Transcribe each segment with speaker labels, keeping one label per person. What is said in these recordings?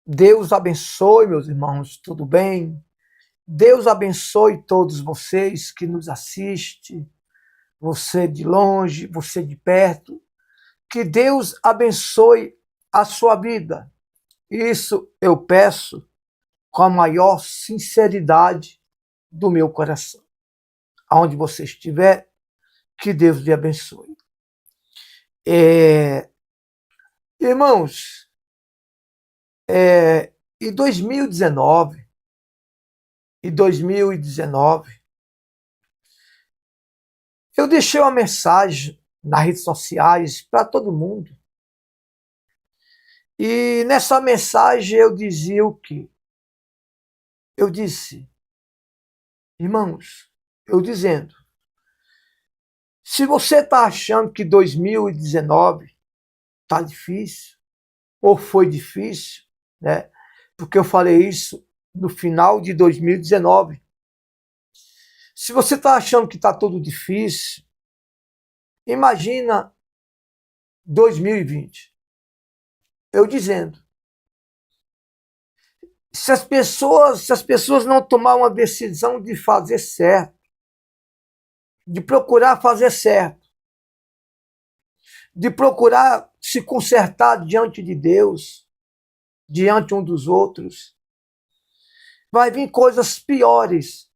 Speaker 1: Deus abençoe, meus irmãos, tudo bem? Deus abençoe todos vocês que nos assistem, você de longe, você de perto. Que Deus abençoe a sua vida. Isso eu peço com a maior sinceridade do meu coração. Aonde você estiver, que Deus lhe abençoe. Irmãos, em 2019, eu deixei uma mensagem nas redes sociais para todo mundo. E nessa mensagem eu dizia o quê? Eu disse, irmãos, eu dizendo, se você está achando que 2019 está difícil, ou foi difícil, né? Porque eu falei isso no final de 2019. Se você está achando que está tudo difícil, imagina 2020. Eu dizendo, se as pessoas não tomar uma decisão de fazer certo, de procurar fazer certo, de procurar se consertar diante de Deus, diante um dos outros, vai vir coisas piores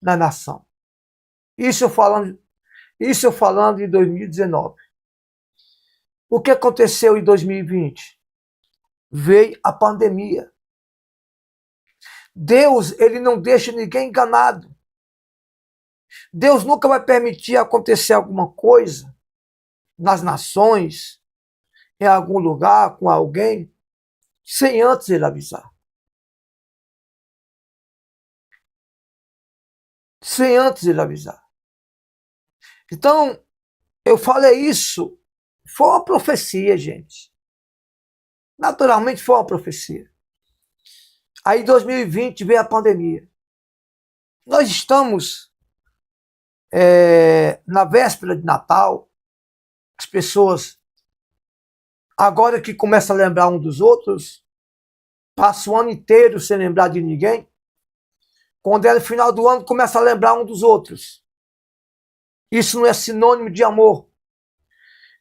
Speaker 1: na nação. Isso eu falando em 2019. O que aconteceu em 2020? Veio a pandemia. Deus, ele não deixa ninguém enganado. Deus nunca vai permitir acontecer alguma coisa nas nações, em algum lugar, com alguém, sem antes ele avisar. Sem antes ele avisar. Então, eu falei isso, foi uma profecia, gente. Naturalmente foi uma profecia. Aí em 2020 veio a pandemia. Nós estamos na véspera de Natal, as pessoas, agora que começam a lembrar um dos outros, passa o ano inteiro sem lembrar de ninguém. Quando é no final do ano, começa a lembrar um dos outros. Isso não é sinônimo de amor.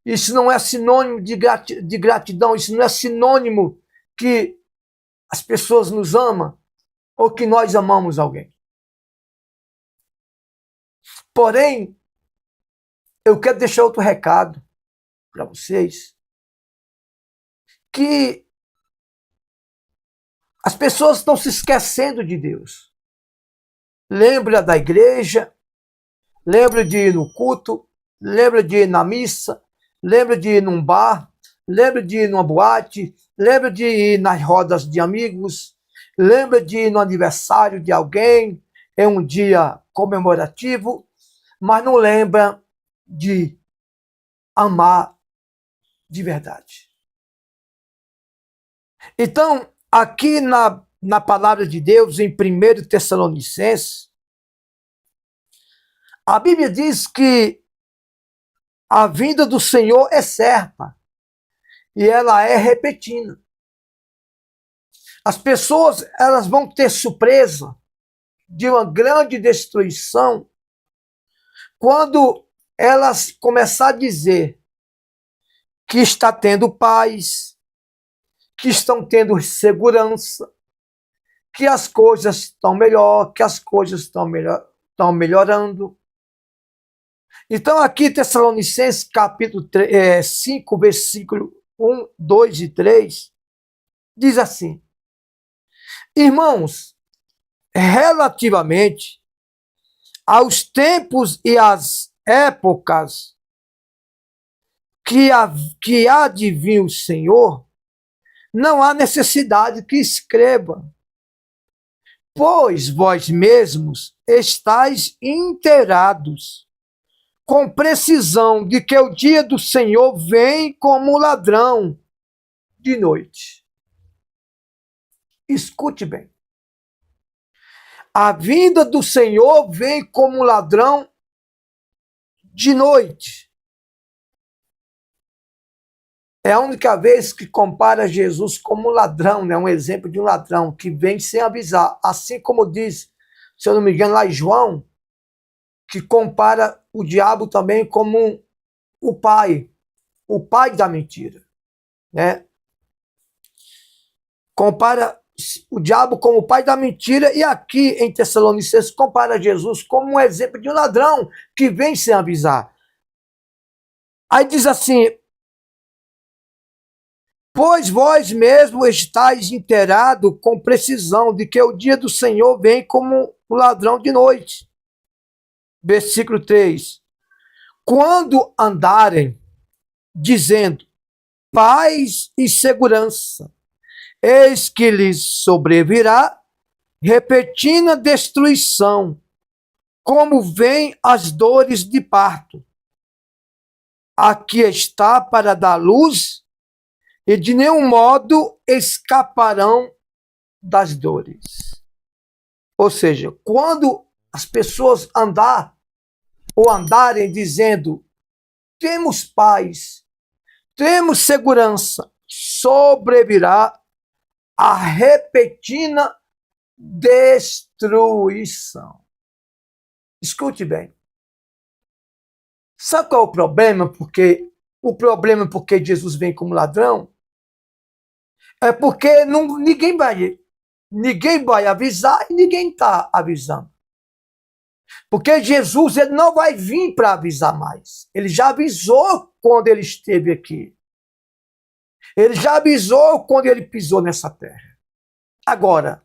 Speaker 1: Isso não é sinônimo de gratidão. Isso não é sinônimo que as pessoas nos amam ou que nós amamos alguém. Porém, eu quero deixar outro recado para vocês, que as pessoas estão se esquecendo de Deus. Lembra da igreja, lembra de ir no culto, lembra de ir na missa, lembra de ir num bar, lembra de ir numa boate, lembra de ir nas rodas de amigos, lembra de ir no aniversário de alguém, é um dia comemorativo, mas não lembra de amar de verdade. Então, aqui na palavra de Deus, em 1 Tessalonicenses, a Bíblia diz que a vinda do Senhor é certa e ela é repentina. As pessoas, elas vão ter surpresa de uma grande destruição quando elas começar a dizer que está tendo paz, que estão tendo segurança, que as coisas estão melhor, que as coisas estão melhorando. Então, aqui, Tessalonicenses, capítulo 5, versículo 1, 2 e 3, diz assim: irmãos, relativamente aos tempos e às épocas que há de vir o Senhor, não há necessidade que escreva, pois vós mesmos estáis inteirados com precisão de que o dia do Senhor vem como ladrão de noite. Escute bem. A vinda do Senhor vem como ladrão de noite. É a única vez que compara Jesus como um ladrão, né? Um exemplo de um ladrão que vem sem avisar. Assim como diz, se eu não me engano, lá em João, que compara o diabo também como o pai da mentira, né? Compara o diabo como o pai da mentira, e aqui em Tessalonicenses compara Jesus como um exemplo de um ladrão que vem sem avisar. Aí diz assim: pois vós mesmo estáis inteirados com precisão de que o dia do Senhor vem como o ladrão de noite. Versículo 3. Quando andarem dizendo paz e segurança, eis que lhes sobrevirá repentina destruição, como vêm as dores de parto. Aqui está para dar luz, e de nenhum modo escaparão das dores. Ou seja, quando as pessoas andarem dizendo temos paz, temos segurança, sobrevirá a repentina destruição. Escute bem. Sabe qual é o problema? O problema porque Jesus vem como ladrão é porque ninguém vai avisar e ninguém está avisando. Porque Jesus ele não vai vir para avisar mais. Ele já avisou quando ele esteve aqui. Ele já avisou quando ele pisou nessa terra. Agora,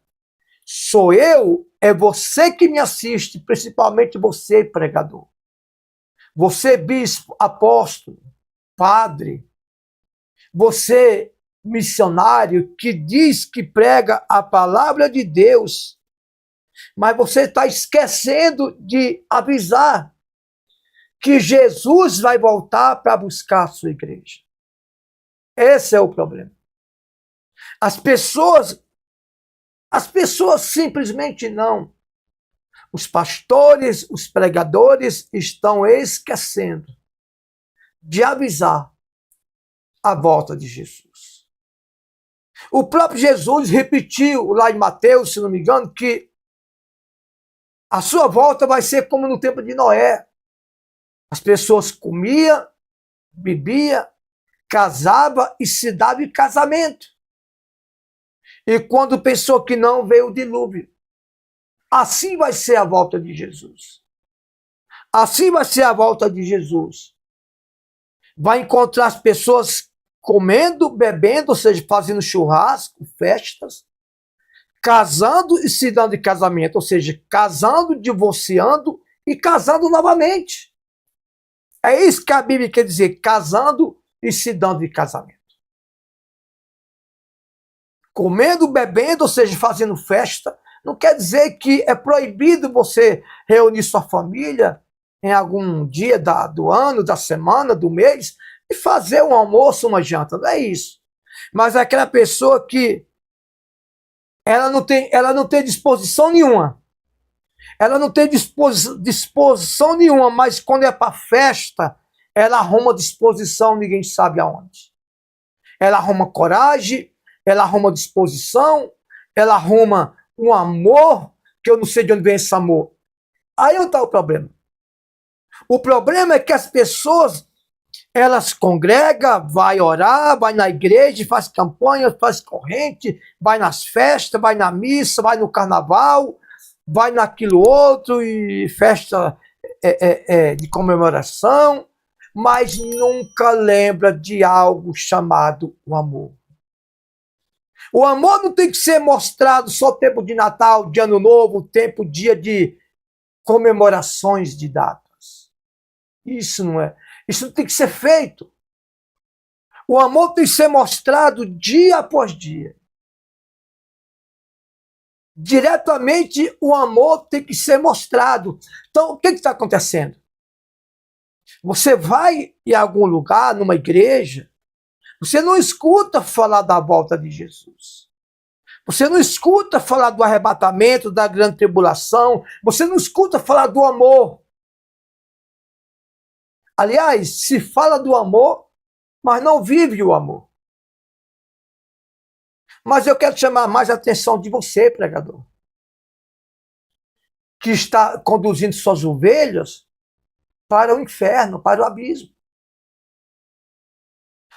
Speaker 1: sou eu, é você que me assiste, principalmente você, pregador. Você, bispo, apóstolo, padre. Você, missionário, que diz que prega a palavra de Deus, mas você está esquecendo de avisar que Jesus vai voltar para buscar a sua igreja. Esse é o problema. As pessoas simplesmente não. Os pastores, os pregadores estão esquecendo de avisar a volta de Jesus. O próprio Jesus repetiu lá em Mateus, se não me engano, que a sua volta vai ser como no tempo de Noé. As pessoas comiam, bebiam, casavam e se davam em casamento. E quando pensou que não, veio o dilúvio. Assim vai ser a volta de Jesus. Assim vai ser a volta de Jesus. Vai encontrar as pessoas comendo, bebendo, ou seja, fazendo churrasco, festas, casando e se dando de casamento, ou seja, casando, divorciando e casando novamente. É isso que a Bíblia quer dizer, casando e se dando de casamento. Comendo, bebendo, ou seja, fazendo festa, não quer dizer que é proibido você reunir sua família em algum dia do ano, da semana, do mês, e fazer um almoço, uma janta. Não é isso. Mas é aquela pessoa que ela não tem disposição nenhuma. Ela não tem disposição nenhuma, mas quando é para festa, ela arruma disposição, ninguém sabe aonde. Ela arruma coragem, ela arruma disposição, ela arruma um amor, que eu não sei de onde vem esse amor. Aí onde está o problema? O problema é que as pessoas, elas congregam, vai orar, vai na igreja, faz campanha, faz corrente, vai nas festas, vai na missa, vai no carnaval, vai naquilo outro, e festa de comemoração, mas nunca lembra de algo chamado o amor. O amor não tem que ser mostrado só tempo de Natal, de Ano Novo, tempo, dia de comemorações de datas. Isso não tem que ser feito. O amor tem que ser mostrado dia após dia. Diretamente o amor tem que ser mostrado. Então, o que está acontecendo? Você vai em algum lugar, numa igreja, você não escuta falar da volta de Jesus. Você não escuta falar do arrebatamento, da grande tribulação. Você não escuta falar do amor. Aliás, se fala do amor, mas não vive o amor. Mas eu quero chamar mais a atenção de você, pregador, que está conduzindo suas ovelhas para o inferno, para o abismo.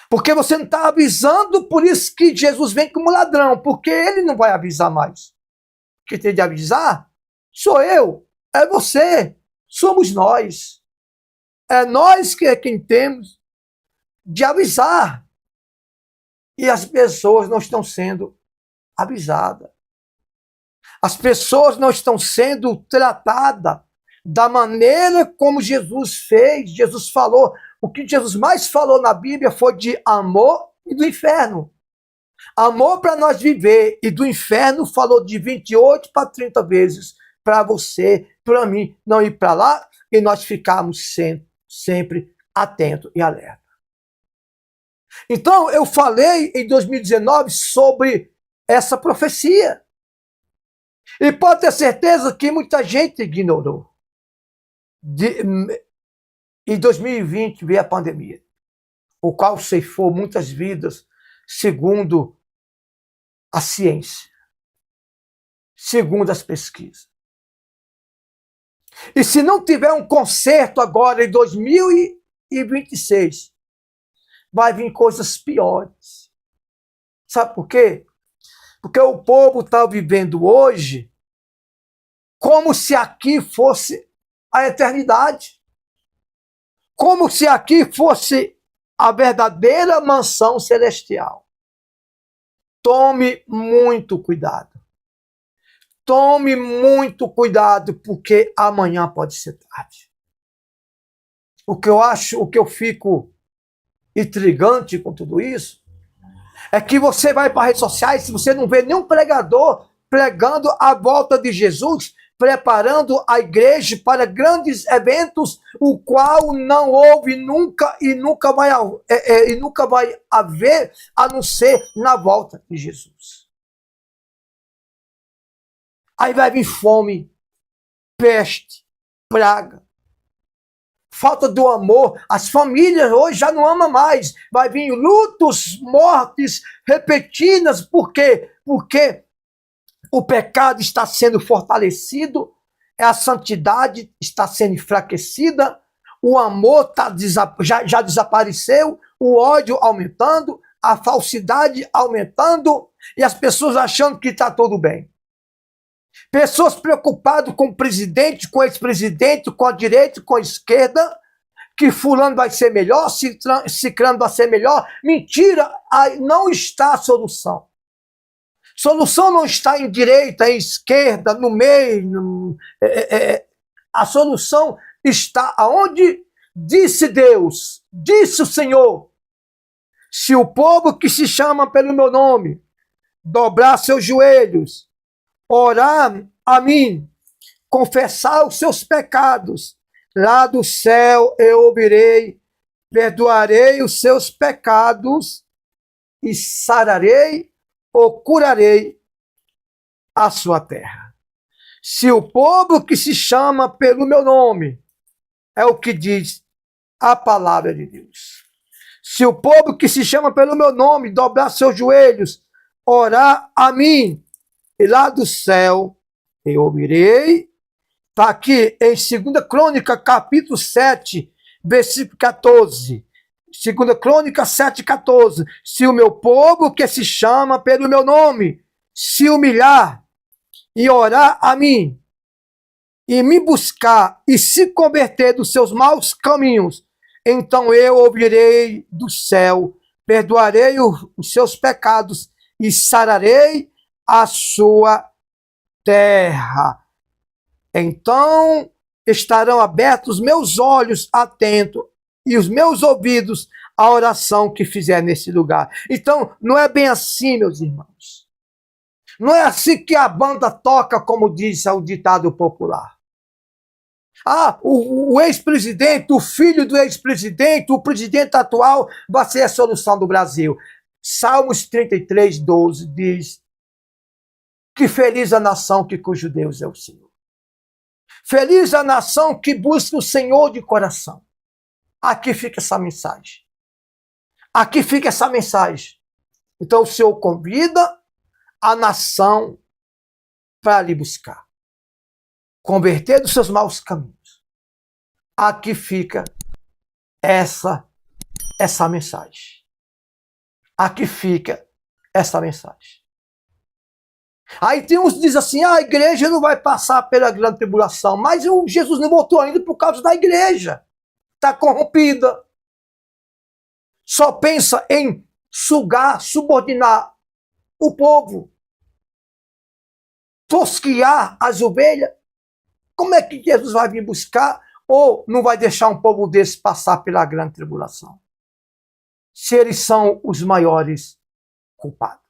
Speaker 1: Porque você não está avisando, por isso que Jesus vem como ladrão, porque ele não vai avisar mais. Quem tem de avisar sou eu, é você, somos nós. É nós que é quem temos de avisar. E as pessoas não estão sendo avisadas. As pessoas não estão sendo tratadas da maneira como Jesus fez. Jesus falou, o que Jesus mais falou na Bíblia foi de amor e do inferno. Amor para nós viver, e do inferno falou de 28 para 30 vezes para você, para mim, não ir para lá e nós ficarmos sempre atentos e alerta. Então, eu falei em 2019 sobre essa profecia. E pode ter certeza que muita gente ignorou. Em 2020 veio a pandemia, o qual ceifou muitas vidas, segundo a ciência, segundo as pesquisas. E se não tiver um conserto agora em 2026, vai vir coisas piores. Sabe por quê? Porque o povo está vivendo hoje como se aqui fosse a eternidade. Como se aqui fosse a verdadeira mansão celestial. Tome muito cuidado. Tome muito cuidado, porque amanhã pode ser tarde. O que eu fico intrigante com tudo isso, é que você vai para as redes sociais, se você não vê nenhum pregador pregando a volta de Jesus, preparando a igreja para grandes eventos, o qual não houve nunca e nunca vai haver, a não ser na volta de Jesus. Aí vai vir fome, peste, praga, falta do amor. As famílias hoje já não amam mais. Vai vir lutos, mortes repetidas. Por quê? Porque o pecado está sendo fortalecido, a santidade está sendo enfraquecida, o amor já desapareceu, o ódio aumentando, a falsidade aumentando, e as pessoas achando que está tudo bem. Pessoas preocupadas com o presidente, com o ex-presidente, com a direita, com a esquerda, que fulano vai ser melhor, ciclano vai ser melhor. Mentira, aí não está a solução. Solução não está em direita, em esquerda, no meio. A solução está aonde disse Deus, disse o Senhor. Se o povo que se chama pelo meu nome dobrar seus joelhos, orar a mim, confessar os seus pecados, lá do céu eu ouvirei, perdoarei os seus pecados e sararei ou curarei a sua terra. Se o povo que se chama pelo meu nome, é o que diz a palavra de Deus. Se o povo que se chama pelo meu nome dobrar seus joelhos, orar a mim, e lá do céu eu ouvirei. Está aqui em 2 Crônica, capítulo 7, versículo 14. 2 Crônica 7, 14. Se o meu povo que se chama pelo meu nome se humilhar e orar a mim, e me buscar e se converter dos seus maus caminhos, então eu ouvirei do céu, perdoarei os seus pecados e sararei a sua terra. Então estarão abertos os meus olhos atentos e os meus ouvidos à oração que fizer nesse lugar. Então, não é bem assim, meus irmãos. Não é assim que a banda toca, como diz o ditado popular. Ah, o ex-presidente, o filho do ex-presidente, o presidente atual vai ser a solução do Brasil. Salmos 33, 12 diz que feliz a nação que cujo Deus é o Senhor. Feliz a nação que busca o Senhor de coração. Aqui fica essa mensagem. Aqui fica essa mensagem. Então o Senhor convida a nação para lhe buscar. Converter dos seus maus caminhos. Aqui fica essa mensagem. Aqui fica essa mensagem. Aí tem uns que dizem assim, a igreja não vai passar pela grande tribulação, mas Jesus não voltou ainda por causa da igreja. Está corrompida. Só pensa em sugar, subordinar o povo. Tosquiar as ovelhas. Como é que Jesus vai vir buscar ou não vai deixar um povo desse passar pela grande tribulação? Se eles são os maiores culpados.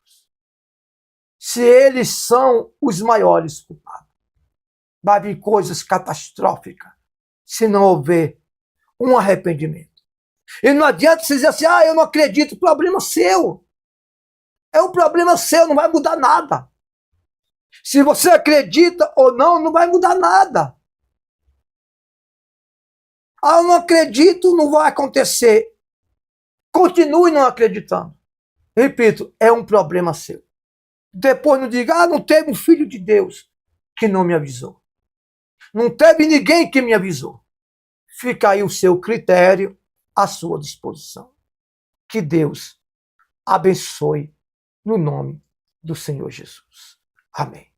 Speaker 1: Se eles são os maiores culpados. Vai vir coisas catastróficas se não houver um arrependimento. E não adianta você dizer assim, eu não acredito, problema seu. É um problema seu, não vai mudar nada. Se você acredita ou não, não vai mudar nada. Eu não acredito, não vai acontecer. Continue não acreditando. Repito, é um problema seu. Depois não diga, não teve um filho de Deus que não me avisou. Não teve ninguém que me avisou. Fica aí o seu critério à sua disposição. Que Deus abençoe no nome do Senhor Jesus. Amém.